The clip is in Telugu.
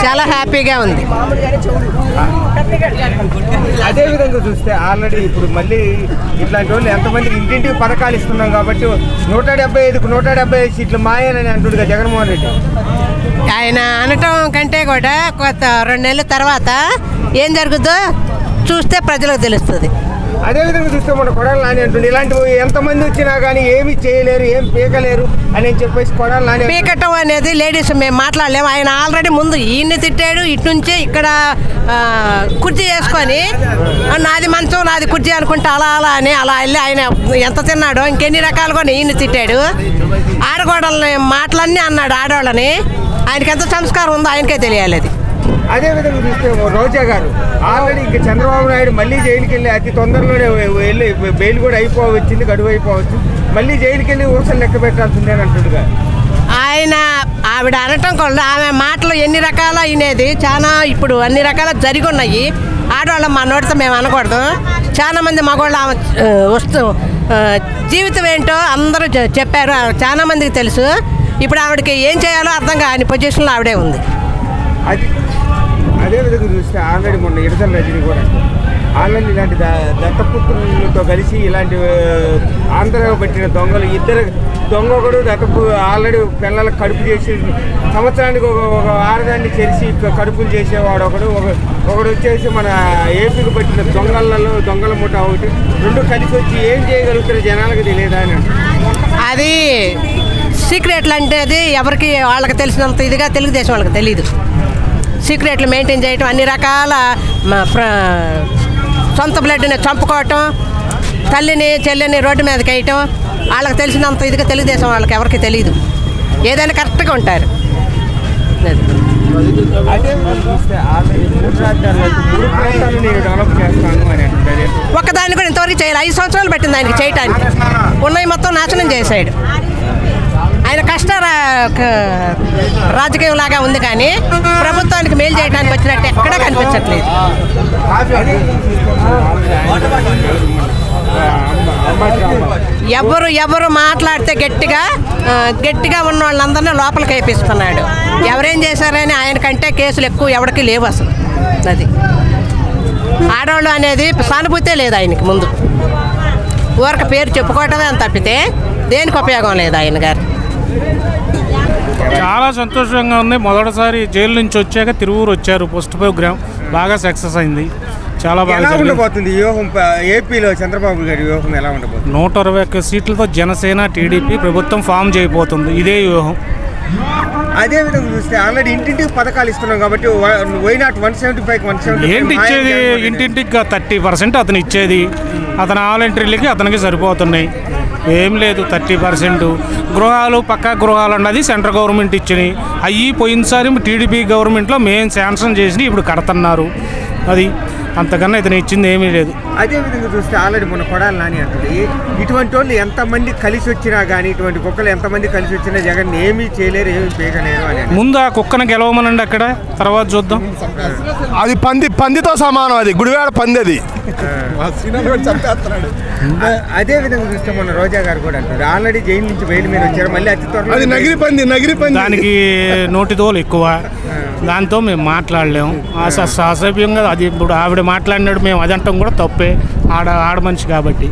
చాలా హ్యాపీగా ఉంది. అదే విధంగా చూస్తే ఆల్రెడీ ఇప్పుడు మళ్ళీ ఇట్లాంటి వాళ్ళు ఎంతమందికి ఇంటింటికి పథకాలు ఇస్తున్నాం కాబట్టి 175కు 175 సీట్లు మాయనని అంటుండగా జగన్మోహన్ రెడ్డి. ఆయన అనటం కంటే కూడా కొత్త 2 నెలల తర్వాత ఏం జరుగుతుందో చూస్తే ప్రజలకు తెలుస్తుంది. అదేవిధంగా చూస్తే మన కొడాలి నాని అంటుండే ఇలాంటివి ఎంతమంది వచ్చినా కానీ ఏమి చేయలేరు, ఏం పీకలేరు అని చెప్పేసి కొడాలి నాని. పీకటం అనేది లేడీస్ మేము మాట్లాడలేము. ఆయన ఆల్రెడీ ముందు ఈయన్ని తిట్టాడు, ఇటు నుంచి ఇక్కడ కుర్చీ వేసుకొని నాది మంచం నాది కుర్చీ అనుకుంటే అలా అలా అని అలా వెళ్ళి ఆయన ఎంత తిన్నాడో ఇంకెన్ని రకాలుగా ఈయన్ని తిట్టాడు. ఆడగోడలని మాటలన్నీ అన్నాడు ఆడవాళ్ళని. ఆయనకి ఎంత సంస్కారం ఉందో ఆయనకే తెలియాలి అది. అదేవిధంగా చూస్తే రోజా గారు ఆల్రెడీ ఇంకా చంద్రబాబు నాయుడు మళ్ళీ జైలుకి వెళ్ళి అతి తొందరలోనే వెళ్ళి బెయిల్ కూడా అయిపోవచ్చింది, గడువు అయిపోవచ్చు, మళ్ళీ జైలుకి వెళ్ళి ఊసలు లెక్క పెట్టాల్సిందే అని అంటుండగా ఆయన ఆవిడ అనటం కూడా ఆమె మాటలు ఎన్ని రకాల అయినది చాలా ఇప్పుడు అన్ని రకాల జరిగి ఉన్నాయి. ఆడవాళ్ళం మా నోటితో మేము అనకూడదు. చాలామంది మగవాళ్ళు ఆమె వస్తూ జీవితం ఏంటో అందరూ చెప్పారు, చాలామందికి తెలుసు. ఇప్పుడు ఆవిడకి ఏం చేయాలో అర్థం కాని పొజిషన్లో ఆవిడే ఉంది. అదేవిధంగా చూస్తే ఆల్రెడీ మొన్న ఇడతల రజని కూడా ఆల్రెడీ ఇలాంటి దత్తపుత్రులతో కలిసి ఇలాంటి ఆంధ్ర పట్టిన దొంగలు ఇద్దరు దొంగ ఒకడు దత్తపు ఆల్రెడీ పిల్లలకు కడుపు చేసి సంవత్సరానికి ఒక ఆడదాన్ని చేసి కడుపులు చేసేవాడు ఒకడు వచ్చేసి మన ఏపీకి పట్టిన దొంగల ముఠ ఒకటి, 2 కలిసి వచ్చి ఏం చేయగలుగుతారో జనాలకు తెలియదా అని. అది సీక్రెట్లు అంటే అది ఎవరికి వాళ్ళకి తెలిసినంత ఇదిగా తెలుగుదేశం వాళ్ళకి తెలీదు. సీక్రెట్లు మెయింటైన్ చేయటం, అన్ని రకాల సొంత బ్లడ్ని చంపుకోవటం, తల్లిని చెల్లిని రోడ్డు మీదకి వేయటం వాళ్ళకి తెలిసినంత ఇదిగా తెలుగుదేశం వాళ్ళకి ఎవరికి తెలియదు. ఏదైనా కరెక్ట్గా ఉంటారు. ఒక్కదాన్ని కూడా ఇంతవరకు చేయాలి. 5 సంవత్సరాలు పెట్టింది ఆయనకి చేయటానికి. ఉన్నాయి మొత్తం నాశనం చేశాడు. ఆయన కష్ట రాజకీయం లాగా ఉంది కానీ ప్రభుత్వానికి మేలు చేయడానికి వచ్చినట్టు ఎక్కడా కనిపించట్లేదు. ఎవరు మాట్లాడితే గట్టిగా ఉన్న వాళ్ళందరినీ లోపలికి వేపిస్తున్నాడు. ఎవరేం చేశారని ఆయనకంటే కేసులు ఎక్కువ ఎవరికి లేవు అసలు. అది ఆడవాళ్ళు అనేది సానుభూతే లేదు ఆయనకి. ముందు ఊరక పేరు చెప్పుకోవటమే అని తప్పితే దేనికి ఉపయోగం లేదు ఆయన గారు. చాలా సంతోషంగా ఉంది. మొదటిసారి జైలు నుంచి వచ్చాక తిరువూరు వచ్చారు. పోస్ట్ ప్రోగ్రామ్ బాగా సక్సెస్ అయింది. చాలా బాగా ఉండబోతుంది. ఏపీలో చంద్రబాబు గారి వ్యూహం ఎలా ఉండబోతుంది? 121 సీట్లతో జనసేన టీడీపీ ప్రభుత్వం ఫామ్ చేయబోతుంది. ఇదే వ్యూహం. అదేవిధంగా చూస్తే ఆల్రెడీ ఇంటింటికి పథకాలు ఇస్తున్నాం కాబట్టి వైనాట్ 175 ఏంటి ఇచ్చేది? ఇంటింటికి 30% అతను ఇచ్చేది. అతని వాలంటీర్లకి అతనికి సరిపోతున్నాయి. ఏం లేదు, 30%. గృహాలు పక్కా గృహాలు అన్నది సెంట్రల్ గవర్నమెంట్ ఇచ్చినాయి. అవి పోయినసారి టీడీపీ గవర్నమెంట్లో మేము శాంక్షన్ చేసి ఇప్పుడు కడుతున్నారు. అది అంతకన్నా ఇతను ఇచ్చింది ఏమీ లేదు. అదేవిధంగా చూస్తే ఆల్రెడీ మన కొడాలి నాని అంటుంది ఇటువంటి వాళ్ళు ఎంతమంది కలిసి వచ్చినా కానీ ఇటువంటి కుక్కలు ఎంతమంది కలిసి వచ్చినా జగన్ ఏమీ చేయలేరు, ఏమీ పీకలేరు అని. ముందు ఆ కుక్కను గెలవమనండి అక్కడ, తర్వాత చూద్దాం. అది పందితో సమానం. అది గుడివాడ పంది. అది అదేవిధంగా చూస్తే మన రోజా గారు కూడా అంటారు ఆల్రెడీ జైలు నుంచి బయలు మీద వచ్చారు, మళ్ళీ అతి త్వరలో అది నగిరి పంది. దానికి నోటితోలు ఎక్కువ, దాంతో మేము మాట్లాడలేము. అసభ్యంగా అది ఇప్పుడు ఆవిడ మాట్లాడినాడు మేము అదంటాం కూడా తప్పే. ఆడ మనిషి కాబట్టి.